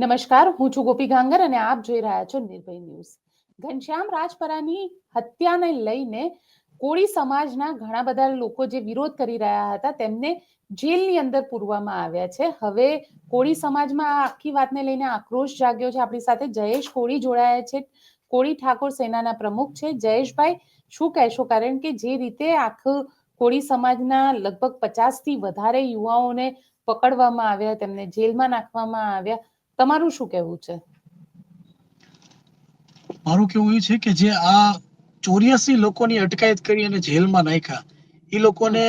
નમસ્કાર, હું છું ગોપી ગાંગર અને આપ જોઈ રહ્યા છો નિર્ભય ન્યૂઝ. ઘનશ્યામ રાજપરાની હત્યાને લઈને કોળી સમાજના ઘણા બધા લોકો જે વિરોધ કરી રહ્યા હતા તેમને જેલની અંદર પૂરવામાં આવ્યા છે. હવે કોળી સમાજમાં આ આખી વાતને લઈને આક્રોશ જાગ્યો છે. આપણી સાથે જયેશ કોળી જોડાયા છે, કોળી ઠાકોર સેનાના પ્રમુખ છે. જયેશભાઈ, શું કહેશો? કારણ કે જે રીતે આખું કોળી સમાજના લગભગ 50થી વધારે યુવાઓને પકડવામાં આવ્યા, તેમને જેલમાં નાખવામાં આવ્યા, તમારું શું કહેવું છે? મારું કેવું એ છે કે જે આ 84 લોકોની અટકાયત કરી અને જેલમાં નાખ્યા, એ લોકોને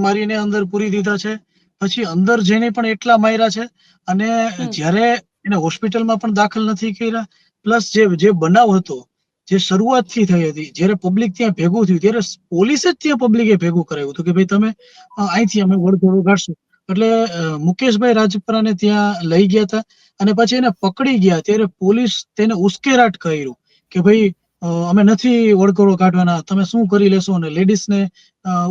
મારીને અંદર પૂરી દીધા છે. પછી અંદર જઈને પણ એટલા માર્યા છે અને જ્યારે એને હોસ્પિટલમાં પણ દાખલ નથી કર્યા. પ્લસ જે બનાવ હતો, જે શરૂઆતથી થઈ હતી, જ્યારે પબ્લિક ત્યાં ભેગું થયું ત્યારે પોલીસે જ ત્યાં પબ્લિકે ભેગું કરાવ્યું હતું કે ભાઈ તમે અહીંથી અમે વળઘોડો કાઢશું. એટલે મુકેશભાઈ રાજપરાને ત્યાં લઈ ગયા હતા અને પછી એને પકડી ગયા ત્યારે પોલીસ તેને ઉશ્કેરાટ કર્યું કે ભાઈ અમે નથી વળઘોડો કાઢવાના, તમે શું કરી લેશો, અને લેડીઝને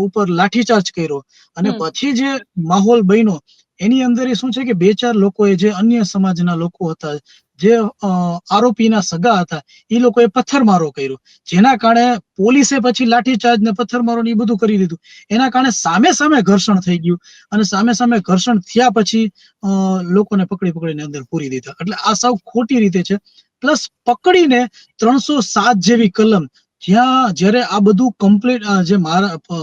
ઉપર લાઠીચાર્જ કર્યો. અને પછી જે માહોલ બન્યો એની અંદર એ શું છે કે 2-4 લોકોએ, જે અન્ય સમાજના લોકો હતા, જે આરોપીના સગા હતા, એ લોકોએ પથ્થરમારો કર્યો, જેના કારણે પોલીસે પછી લાઠીચાર્જ ને પથ્થરમારો ને એ બધું કરી દીધું. એના કારણે સામે ઘર્ષણ થઈ ગયું અને સામે ઘર્ષણ થયા પછી લોકોને પકડીને અંદર પૂરી દીધા. એટલે આ સાવ ખોટી રીતે છે. પ્લસ પકડીને 307 જેવી કલમ, જ્યારે આ બધું કમ્પ્લીટ, જે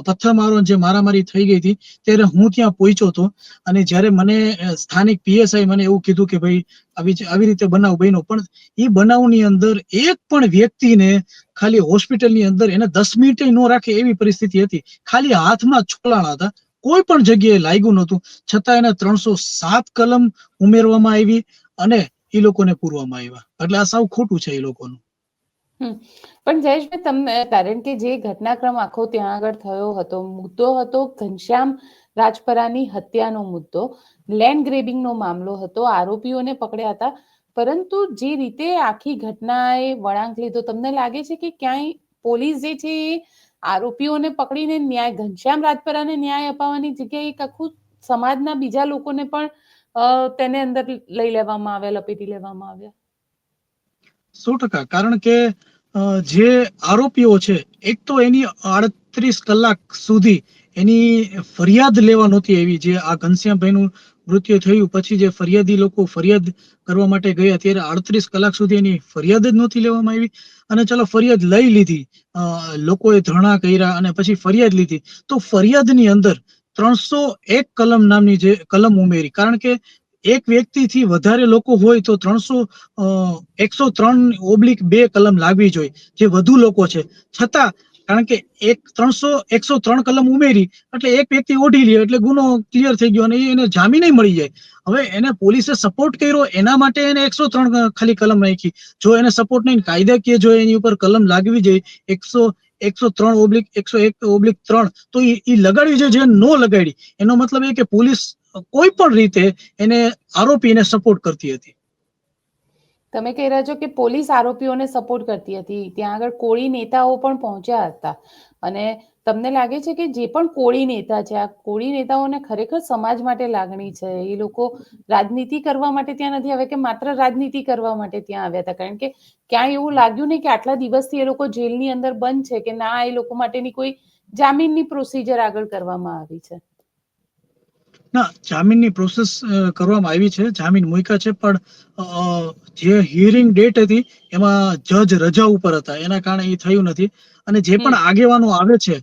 પથ્થરમારો જે મારામારી થઈ ગઈ હતી ત્યારે હું ત્યાં પહોંચ્યો હતો અને જ્યારે મને સ્થાનિક પીએસઆઈ મને એવું કીધું કે ભાઈ આવી રીતે બનાવ બન્યો, પણ એ બનાવની અંદર એક પણ વ્યક્તિને ખાલી હોસ્પિટલની અંદર એને 10 મિનિટે ન રાખે એવી પરિસ્થિતિ હતી. ખાલી હાથમાં છોલાણા હતા, કોઈ પણ જગ્યાએ લાગ્યું નહોતું, છતાં એને 307 કલમ ઉમેરવામાં આવી અને એ લોકોને પૂરવામાં આવ્યા. એટલે આ સાવ ખોટું છે એ લોકોનું. પણ જયેશભાઈ, તમને, કારણ કે જે ઘટનાક્રમ આખો ત્યાં આગળ થયો હતો, મુદ્દો હતો ઘનશ્યામ રાજપરાની હત્યાનો મુદ્દો, લેન્ડ ગ્રેબિંગનો મામલો હતો, આરોપીઓને પકડ્યા હતા, પરંતુ જે રીતે આખી ઘટનાએ વળાંક લીધો, તમને લાગે છે કે ક્યાંય પોલીસ જે છે એ આરોપીઓને પકડીને ન્યાય, ઘનશ્યામ રાજપરાને ન્યાય અપાવવાની જગ્યાએ એક આખું સમાજના બીજા લોકોને પણ તેને અંદર લઈ લેવામાં આવ્યા, લપેટી લેવામાં આવ્યા? 100%. કારણ કે જે આરોપીઓ છે, એક તો એની 38 કલાક સુધી એની ફરિયાદ લેવા નહોતી આવી. જે આ ઘનશ્યામભાઈનું મૃત્યુ થયું પછી જે ફરિયાદી લોકો ફરિયાદ કરવા માટે ગયા ત્યારે 38 કલાક સુધી એની ફરિયાદ જ નહોતી લેવામાં આવી. અને ચલો ફરિયાદ લઈ લીધી, લોકોએ ધરણા કર્યા અને પછી ફરિયાદ લીધી, તો ફરિયાદની અંદર 301 કલમ નામની જે કલમ ઉમેરી. કારણ કે એક વ્યક્તિથી વધારે લોકો હોય તો 103/2 કલમ લાગવી જોઈએ, જે વધુ લોકો છે. છતાં કારણ કે 103 કલમ ઉમેરી એટલે એક વ્યક્તિ ઓઢી લે એટલે ગુનો ક્લિયર થઈ ગયો અને એને જામીન મળી જાય. હવે એને પોલીસે સપોર્ટ કર્યો એના માટે એને 103 ખાલી કલમ નાખી. જો એને સપોર્ટ નહીં, કાયદાકીય જો એની ઉપર કલમ લાગવી જોઈએ 103/101/3, તો એ લગાડવી જોઈએ. જે નો લગાડી એનો મતલબ એ કે પોલીસ કોઈ પણ રીતે એને આરોપીને સપોર્ટ કરતી હતી. તમે કહી રહ્યા છો કે પોલીસ આરોપીઓને સપોર્ટ કરતી હતી. ત્યાં આગળ કોળી નેતાઓ પણ પહોંચ્યા હતા અને તમને લાગે છે કે જે પણ કોળી નેતા છે, આ કોળી નેતાઓને ખરેખર સમાજ માટે લાગણી છે? એ લોકો રાજનીતિ કરવા માટે ત્યાં નથી આવ્યા કે માત્ર રાજનીતિ કરવા માટે ત્યાં આવ્યા હતા? કારણ કે ક્યાંય એવું લાગ્યું નહીં કે આટલા દિવસથી એ લોકો જેલની અંદર બંધ છે કે ના, એ લોકો માટેની કોઈ જામીનની પ્રોસિજર આગળ કરવામાં આવી છે? ના, જામીનની પ્રોસેસ કરવામાં આવી છે, જામીન મૂક્યા છે, પણ જે હિયરિંગ ડેટ હતી એમાં જજ રજા ઉપર હતા, એના કારણે એ થયું નથી. અને જે પણ આગેવાનો આવે છે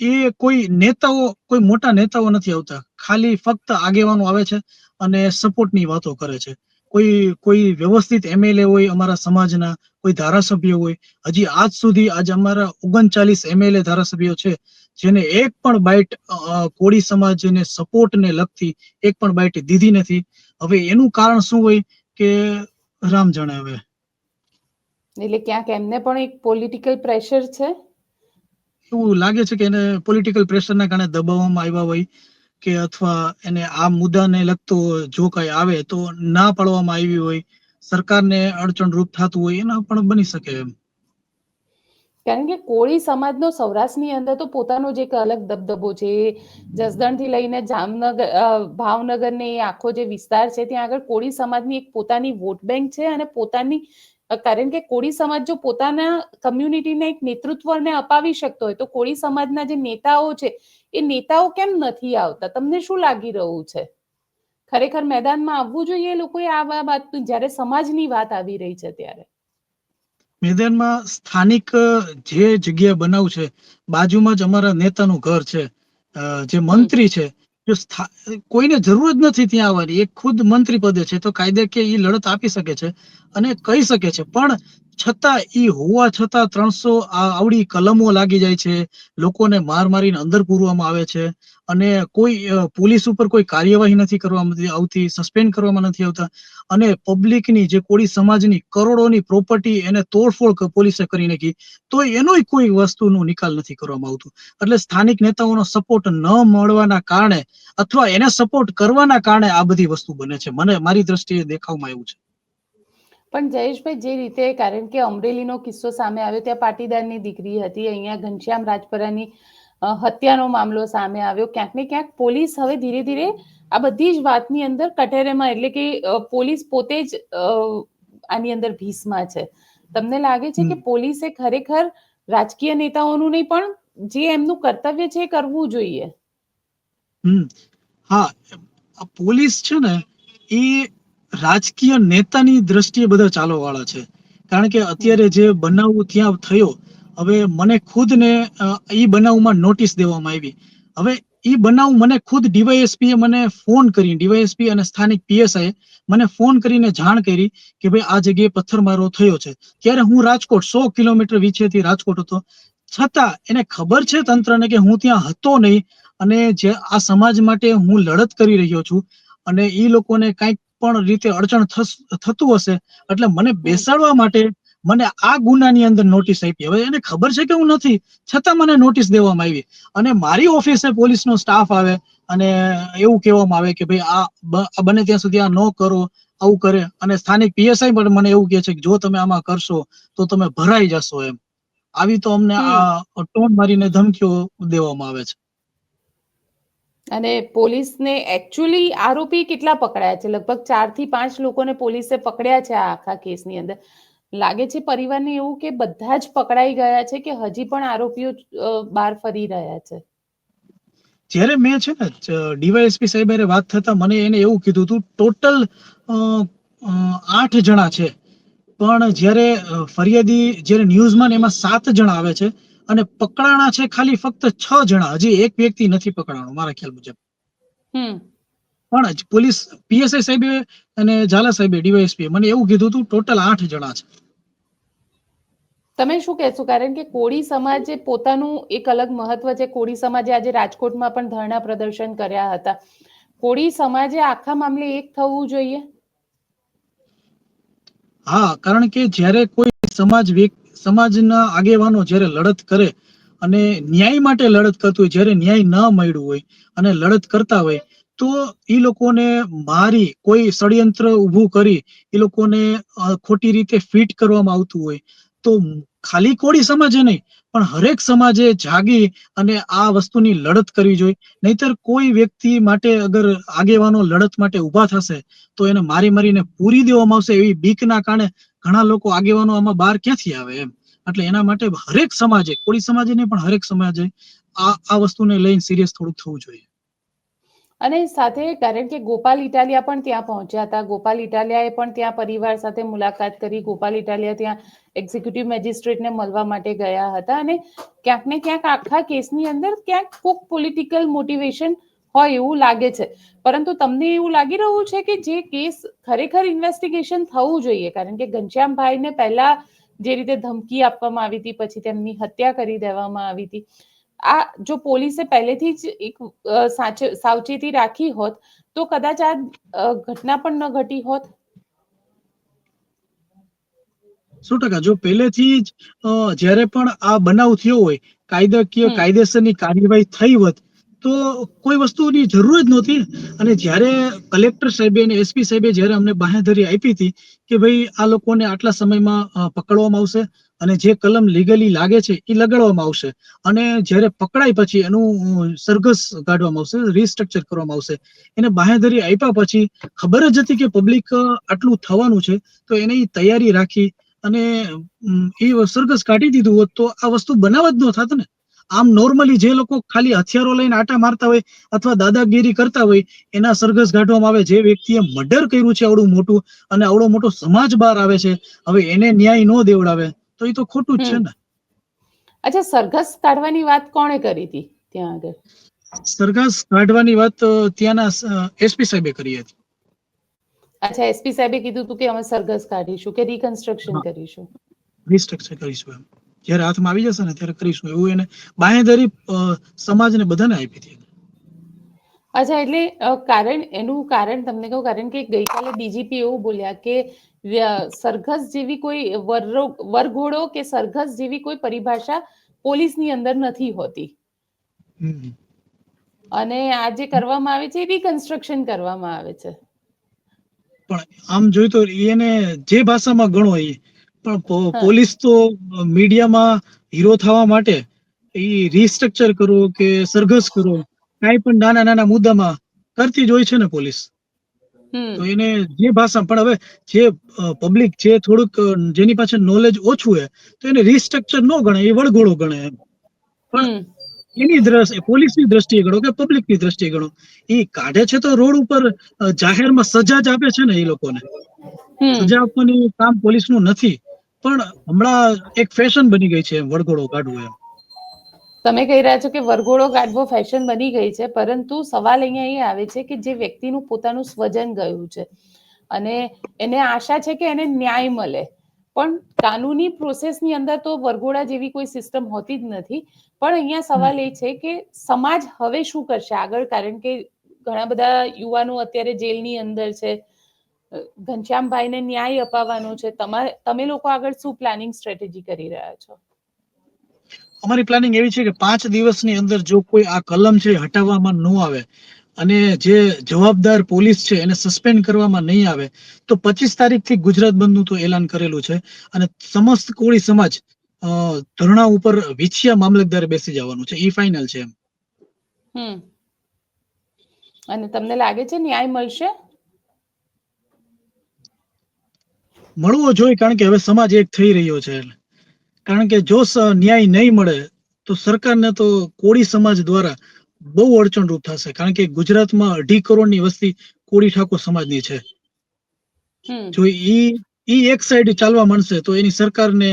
એ કોઈ નેતાઓ, કોઈ મોટા નેતાઓ નથી આવતા, ખાલી ફક્ત આગેવાનો આવે છે અને સપોર્ટની વાતો કરે છે. કોઈ વ્યવસ્થિત એમએલએ હોય અમારા સમાજના, કોઈ ધારાસભ્ય હોય, હજી આજ સુધી આજે અમારા 39 એમએલએ ધારાસભ્યો છે, જેને એક પણ બાઇટ કોળી સમાજને સપોર્ટ ને લગતી એક પણ બાઇટ દીધી નથી. હવે એનું કારણ શું હોય કે રામ જાણે. હવે એટલે ક્યાંક એમને પણ એક પોલિટિકલ પ્રેશર છે, એવું લાગે છે કે એને પોલિટિકલ પ્રેશરના કારણે દબાવવામાં આવ્યા હોય કે અથવા એને આ મુદ્દાને લગતો જો કઈ આવે તો ના પાડવામાં આવી હોય, સરકારને અડચણરૂપ થતું હોય, એના પણ બની શકે એમ. કારણ કે કોળી સમાજનો સૌરાષ્ટ્રની અંદર તો પોતાનો જ એક અલગ દબદબો છે. જસદણથી લઈને જામનગર, ભાવનગર ને એ આખો જે વિસ્તાર છે ત્યાં આગળ કોળી સમાજની એક પોતાની વોટ બેંક છે અને પોતાની, કારણ કે કોળી સમાજ જો પોતાના કમ્યુનિટીને એક નેતૃત્વને અપાવી શકતો હોય તો કોળી સમાજના જે નેતાઓ છે એ નેતાઓ કેમ નથી આવતા? તમને શું લાગી રહ્યું છે? ખરેખર મેદાનમાં આવવું જોઈએ લોકોએ આ વાત, જ્યારે સમાજની વાત આવી રહી છે ત્યારે. મેદાનમાં સ્થાનિક જે જગ્યાએ બનાવ છે, બાજુમાં જ અમારા નેતાનું ઘર છે, જે મંત્રી છે, જો કોઈને જરૂર જ નથી ત્યાં આવવાની, એ ખુદ મંત્રી પદે છે, તો કાયદાકીય એ લડત આપી શકે છે અને કહી શકે છે. પણ છતાં ઈ હોવા છતાં 300 આવડી કલમો લાગી જાય છે, લોકોને માર મારીને અંદર પૂરવામાં આવે છે અને કોઈ પોલીસ ઉપર કોઈ કાર્યવાહી નથી કરવામાં આવતી, સસ્પેન્ડ કરવામાં નથી આવતા અને પબ્લિકની, જે કોળી સમાજની કરોડોની પ્રોપર્ટી એને તોડફોડ પોલીસે કરી નાખી, તો એનોય કોઈ વસ્તુનો નિકાલ નથી કરવામાં આવતો. એટલે સ્થાનિક નેતાઓનો સપોર્ટ ન મળવાના કારણે અથવા એને સપોર્ટ કરવાના કારણે આ બધી વસ્તુ બને છે. મને મારી દ્રષ્ટિએ દેખાવમાં એવું છે. પણ જયેશભાઈ, જે રીતે, કારણ કે અમરેલીનો કિસ્સો સામે આવ્યો, ત્યાં પાટીદારની દીકરી હતી, અહીંયા ઘનશ્યામ રાજપરાની હત્યાનો મામલો સામે આવ્યો. ક્યાંક ને ક્યાંક પોલીસ હવે ધીરે ધીરે આ બધી જ વાતની અંદર કટેરેમાં, એટલે કે પોલીસ પોતે જ આની અંદર ભીસમાં છે. તમને લાગે છે કે પોલીસે ખરેખર રાજકીય નેતાઓનું નહીં પણ જે એમનું કર્તવ્ય છે એ કરવું જોઈએ? હા, પોલીસ છે ને, એ રાજકીય નેતાની દ્રષ્ટિએ બધા ચાલવા વાળા છે. કારણ કે અત્યારે જે બનાવ ત્યાં થયો, હવે મને ખુદને ઈ બનાવમાં નોટિસ દેવામાં આવી. હવે ઈ બનાવ મને ખુદ ડીવાયએસપી મને ફોન કરી, ડીવાયએસપી અને સ્થાનિક પીએસઆઈ મને ફોન કરીને જાણ કરી કે ભાઈ આ જગ્યાએ પથ્થરમારો થયો છે. ત્યારે હું રાજકોટ 100 કિલોમીટર વિછેથી રાજકોટ હતો, છતાં એને ખબર છે તંત્રને કે હું ત્યાં હતો નહીં અને જે આ સમાજ માટે હું લડત કરી રહ્યો છું અને ઈ લોકોને કંઈક પણ રીતે અડચણ થતું હશે એટલે મને બેસાડવા માટે મને આ ગુનાની અંદર નોટિસ આપી. હવે એને ખબર છે કે હું નથી, છતાં મને નોટિસ દેવામાં આવી અને મારી ઓફિસે પોલીસનો સ્ટાફ આવે અને એવું કહેવામાં આવે કે ભાઈ આ બને ત્યાં સુધી આ ન કરો, આવું કરે. અને સ્થાનિક પીએસઆઈ પણ મને એવું કહે છે કે જો તમે આમાં કરશો તો તમે ભરાઈ જશો એમ. આવી તો અમને આ ટોન મારીને ધમકીઓ દેવામાં આવે છે. અને પોલીસને એકચ્યુઅલી આરોપી કેટલા પકડાયા છે? લગભગ 4 થી 5 લોકોને પોલીસે પકડ્યા છે આ આખા કેસની અંદર. લાગે છે પરિવારને એવું કે બધા જ પકડાઈ ગયા છે કે હજી પણ આરોપીઓ બહાર ફરી રહ્યા છે? જ્યારે મેં છે ને ડીવાયએસપી સાહેબ વાત થતા મને એને એવું કીધું હતું ટોટલ 8 જણા છે, પણ જ્યારે ફરિયાદી જ્યારે ન્યૂઝમાં એમાં 7 જણા આવે છે અને પકડાણા છે ખાલી ફક્ત 6 જણા. હજી એક વ્યક્તિ નથી પકડાણો મારા ખ્યાલ મુજબ. પણ પોલીસ પીએસઆઈ સાહેબે અને ઝાલા સાહેબે ડીવાયએસપી મને એવું કીધું હતું ટોટલ 8 જણા છે. તમે શું કહેશો? કારણ કે કોળી સમાજે પોતાનું એક અલગ મહત્વ છે. કોળી સમાજે આજે રાજકોટમાં પણ ધરણા પ્રદર્શન કર્યા હતા. કોળી સમાજે આખા મામલે એક થવું જોઈએ? હા, કારણ કે જ્યારે કોઈ સમાજના આગેવાનો જ્યારે લડત કરે અને ન્યાય માટે લડત કરતું હોય, જ્યારે ન્યાય ન મળ્યું હોય અને લડત કરતા હોય તો એ લોકોને મારી, કોઈ ષડયંત્ર ઊભું કરી એ લોકોને ખોટી રીતે ફિટ કરવામાં આવતું હોય તો ખાલી કોળી સમાજે નહીં પણ હરેક સમાજે જાગી અને આ વસ્તુની લડત કરવી જોઈએ. નહીતર કોઈ વ્યક્તિ માટે અગર આગેવાનો લડત માટે ઊભા થશે તો એને મારી મારીને પૂરી દેવામાં આવશે એવી બીકના કારણે ઘણા લોકો આગેવાનો આમાં બહાર ક્યાંથી આવે એમ. એટલે એના માટે હરેક સમાજે, કોળી સમાજે નહીં પણ હરેક સમાજે આ વસ્તુને લઈને સિરિયસ થોડુંક થવું જોઈએ. અને સાથે, કારણ કે ગોપાલ ઇટાલિયા પણ ત્યાં પહોંચ્યા હતા, ગોપાલ ઇટાલિયાએ પણ ત્યાં પરિવાર સાથે મુલાકાત કરી, ગોપાલ ઇટાલિયા ત્યાં એક્ઝિક્યુટિવ મેજિસ્ટ્રેટને મળવા માટે ગયા હતા અને ક્યાંક ને ક્યાંક આખા કેસની અંદર ક્યાંક કોઈક પોલિટિકલ મોટિવેશન હોય એવું લાગે છે. પરંતુ તમને એવું લાગી રહ્યું છે કે જે કેસ ખરેખર ઇન્વેસ્ટિગેશન થવું જોઈએ? કારણ કે ઘનશ્યામભાઈને પહેલા જે રીતે ધમકી આપવામાં આવી હતી, પછી તેમની હત્યા કરી દેવામાં આવી હતી, આ જો પોલીસે પહેલેથી જ એક સાવચેતી રાખી હોત તો કદાચ આ ઘટના પણ ન ઘટી હોત. 100% જો પહેલેથી જ જ્યારે પણ આ બનાવ થયો હોય, કાયદેસરની કાર્યવાહી થઈ હોત તો કોઈ વસ્તુની જરૂર જ નહોતી. અને જ્યારે કલેક્ટર સાહેબે અને એસપી સાહેબે જ્યારે અમને બાંહેધરી આપી હતી કે ભાઈ આ લોકોને આટલા સમયમાં પકડવામાં આવશે અને જે કલમ લીગલી લાગે છે એ લગાડવામાં આવશે, અને જ્યારે પકડાય પછી એનું સરઘસ કાઢવામાં આવશે, રીસ્ટ્રક્ચર કરવામાં આવશે. એને બાંહેધરી આપ્યા પછી ખબર જ હતી કે પબ્લિક આટલું થવાનું છે, તો એને ઈ તૈયારી રાખી અને એ સરઘસ કાઢી દીધું હોત તો આ વસ્તુ બનાવ જ ન થાત ને. આમ નોર્મલી જે લોકો ખાલી હથિયારો લઈને આટા મારતા હોય અથવા દાદાગીરી કરતા હોય એના સરઘસ કાઢવામાં આવે. જે વ્યક્તિએ મર્ડર કર્યું છે આવડું મોટું અને આવડો મોટો સમાજ બહાર આવે છે, હવે એને ન્યાય ન દેવડાવે તો એ તો ખોટું જ છે ને. અચ્છા, સરઘસ કાઢવાની વાત કોણે કરી હતી ત્યાં આગળ? સરઘસ કાઢવાની વાત ત્યાંના એસપી સાહેબે કરી હતી. અચ્છા, એસપી સાહેબે કીધું હતું કે અમે સરઘસ કાઢીશું કે રિકન્સ્ટ્રક્શન કરીશું? રિસ્ટ્રક્ચર કરીશું એમ, જ્યારે હાથમાં આવી જશે ને ત્યારે કરીશું એવું એને બાંહેધરી સમાજને બધાને આપી હતી. અચ્છા, એટલે એનું કારણ તમને કહું, કારણ કે ગઈકાલે ડીજીપી એવું બોલ્યા કે સરઘસ જેવી કોઈ વરઘોડો કે સરઘસ જેવી કોઈ પરિભાષા પોલીસની અંદર નથી હોતી, અને આ જે કરવામાં આવે છે એ રિકન્સ્ટ્રક્શન કરવામાં આવે છે. પણ આમ જોઈ તો એને જે ભાષામાં ગણો એ, પણ હા. પોલીસ તો મીડિયામાં હીરો થવા માટે એ રીસ્ટ્રક્ચર કરો કે સરઘસ કરો, કાંઈ પણ નાના નાના મુદ્દામાં કરતી જ હોય છે ને પોલીસ. તો એને જે ભાષા, પણ હવે જે પબ્લિક જે થોડુંક જેની પાસે નોલેજ ઓછું હોય તો એને રીસ્ટ્રક્ચર ન ગણે, એ વળઘોડો ગણે એમ. પણ એની પોલીસની દ્રષ્ટિએ ગણો કે પબ્લિકની દ્રષ્ટિએ ગણો, એ કાઢે છે તો રોડ ઉપર જાહેરમાં સજા જ આપે છે ને. એ લોકોને સજા આપવાની કામ પોલીસનું નથી, પણ હમણાં એક ફેશન બની ગઈ છે વળઘોડો કાઢવું એમ. તમે કહી રહ્યા છો કે વરઘોડો કાઢવો ફેશન બની ગઈ છે, પરંતુ સવાલ અહીંયા એ આવે છે કે જે વ્યક્તિનું પોતાનું સ્વજન ગયું છે અને એને આશા છે કે એને ન્યાય મળે, પણ કાનૂની પ્રોસેસની અંદર તો વરઘોડા જેવી કોઈ સિસ્ટમ હોતી જ નથી. પણ અહીંયા સવાલ એ છે કે સમાજ હવે શું કરશે આગળ, કારણ કે ઘણા બધા યુવાનો અત્યારે જેલની અંદર છે. ઘનશ્યામભાઈને ન્યાય અપાવવાનો છે. તમે લોકો આગળ શું પ્લાનિંગ સ્ટ્રેટેજી કરી રહ્યા છો? અમારી પ્લાનિંગ એવી છે કે 5 દિવસની અંદર જો કોઈ આ કલમ છે હટાવવામાં ન આવે અને જે જવાબદાર પોલીસ છે એને સસ્પેન્ડ કરવામાં નહીં આવે તો 25 તારીખથી ગુજરાત બંધનું તો એલાન કરેલું છે, અને સમસ્ત કોળી સમાજ ધરણા ઉપર વિછિયા મામલતદારે બેસી જવાનું છે. ઈ ફાઇનલ છે એમ. અને તમને લાગે છે ન્યાય મળશે? મળવો જોઈએ, કારણ કે હવે સમાજ એક થઈ રહ્યો છે. કારણ કે જો ન્યાય નહીં મળે તો સરકારને તો કોળી સમાજ દ્વારા બહુ અડચણરૂપ થશે, કારણ કે ગુજરાતમાં 2.5 કરોડની વસ્તી કોળી ઠાકોર સમાજની છે. જો ઈ એક સાઈડ ચાલવા માંડશે તો એની સરકારને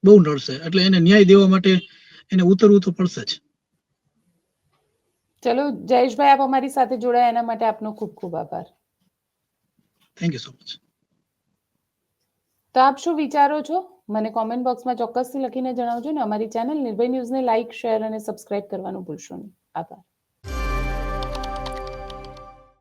બહુ નડશે, એટલે એને ન્યાય દેવા માટે એને ઉતરવું તો પડશે જ. ચલો જયેશભાઈ, આપ અમારી સાથે જોડાયા એના માટે આપનો ખૂબ ખૂબ આભાર. Thank you so much. તો આપ શું વિચારો છો મને કોમેન્ટ બોક્સમાં ચોક્કસથી લખીને જણાવજો, ને અમારી ચેનલ નિર્ભય ન્યૂઝને લાઇક, શેર અને સબસ્ક્રાઇબ કરવાનું ભૂલશો નહીં. આભાર.